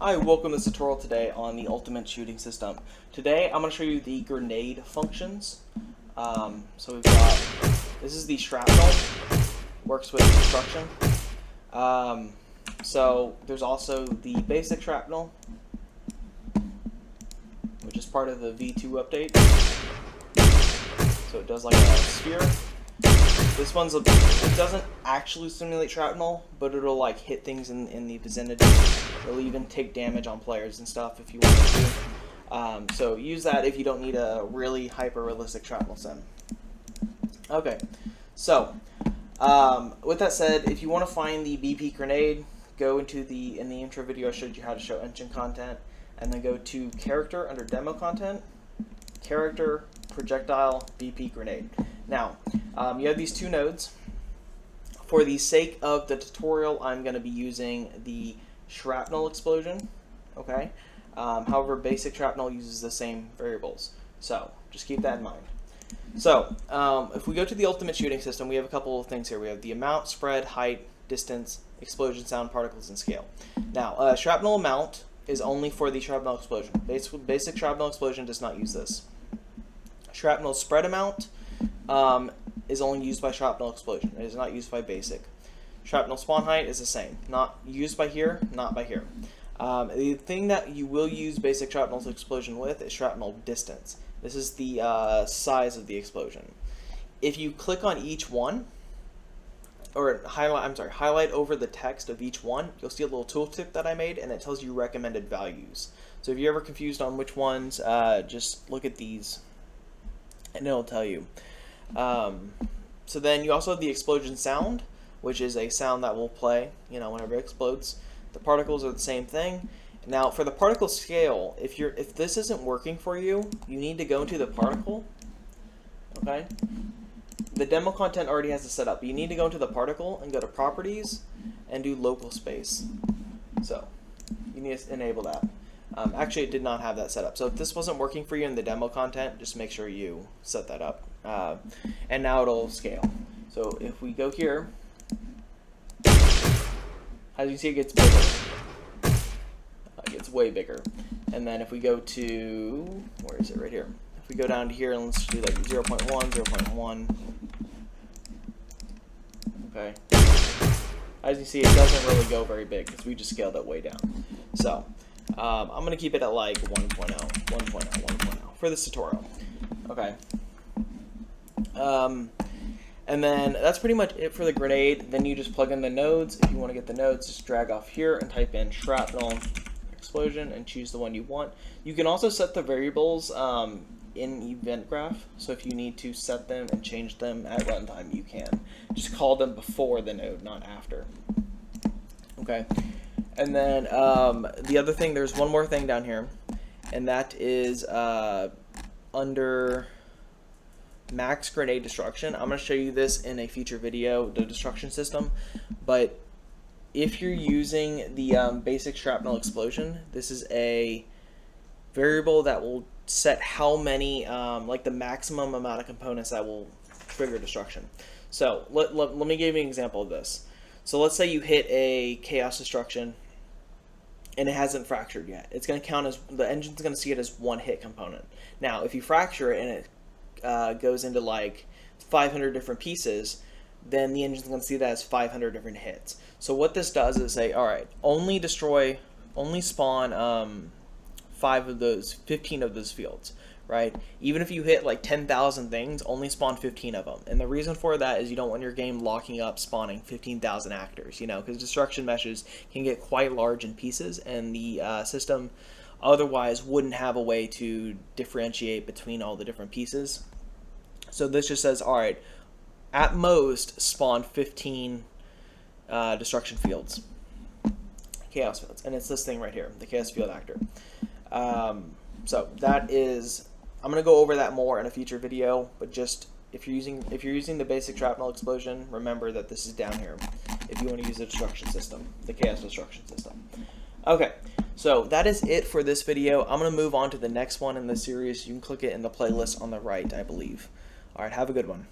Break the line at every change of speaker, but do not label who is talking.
Hi, welcome to this tutorial today on the Ultimate Shooting System. Today I'm going to show you the grenade functions. So we've got, this is the shrapnel, works with destruction. So there's also the basic shrapnel, which is part of the V2 update. So it does like a sphere. This one's it doesn't actually simulate shrapnel, but it'll like hit things in the vicinity. It'll even take damage on players and stuff if you want to. So use that if you don't need a really hyper-realistic shrapnel sim. Okay, so with that said, if you want to find the BP grenade, go into in the intro video I showed you how to show engine content, and then go to character under demo content, character, projectile, BP grenade. Now, you have these two nodes. For the sake of the tutorial, I'm going to be using the shrapnel explosion. Okay. However, basic shrapnel uses the same variables, so just keep that in mind. So, if we go to the Ultimate Shooting System, we have a couple of things here. We have the amount, spread, height, distance, explosion, sound, particles, and scale. Now, shrapnel amount is only for the shrapnel explosion. Basic shrapnel explosion does not use this. Shrapnel spread amount is only used by shrapnel explosion. It is not used by basic. Shrapnel spawn height is the same. Not used by here, not by here. The thing that you will use basic shrapnel explosion with is shrapnel distance. This is the size of the explosion. If you click on each one, or highlight over the text of each one, you'll see a little tooltip that I made, and it tells you recommended values. So if you're ever confused on which ones, just look at these, and it'll tell you. So then you also have the explosion sound, which is a sound that will play, whenever it explodes. The particles are the same thing. Now, for the particle scale, if this isn't working for you, you need to go into the particle. Okay. The demo content already has it set up. You need to go into the particle and go to properties and do local space. So you need to enable that. Actually, it did not have that set up. So if this wasn't working for you in the demo content, just make sure you set that up. And now it'll scale. So if we go here, as you see, it gets bigger. It gets way bigger. And then if we go to, where is it? Right here. If we go down to here and let's do like 0.1, 0.1. Okay. As you see, it doesn't really go very big because we just scaled it way down. So I'm going to keep it at like 1.0 for this tutorial. Okay. And then that's pretty much it for the grenade. Then you just plug in the nodes. If you want to get the nodes, just drag off here and type in shrapnel explosion and choose the one you want. You can also set the variables in Event Graph. So if you need to set them and change them at runtime, you can. Just call them before the node, not after. Okay. And then the other thing, there's one more thing down here, and that is under max grenade destruction. I'm going to show you this in a future video, the destruction system, but if you're using the basic shrapnel explosion, this is a variable that will set how many, like the maximum amount of components that will trigger destruction. So let me give you an example of this. So let's say you hit a chaos destruction and it hasn't fractured yet. It's going to count as, the engine's going to see it as one hit component. Now, if you fracture it and it goes into like 500 different pieces, then the engine's going to see that as 500 different hits. So what this does is say, all right, only spawn 15 of those fields, right? Even if you hit like 10,000 things, only spawn 15 of them. And the reason for that is you don't want your game locking up spawning 15,000 actors, because destruction meshes can get quite large in pieces, and the system otherwise wouldn't have a way to differentiate between all the different pieces. So this just says, all right, at most spawn 15 destruction fields, chaos fields, and it's this thing right here, the chaos field actor. So that is, I'm going to go over that more in a future video, but just if you're using the basic shrapnel explosion, remember that this is down here if you want to use the destruction system, the chaos destruction system. Okay, so that is it for this video. I'm going to move on to the next one in the series. You can click it in the playlist on the right, I believe. All right, have a good one.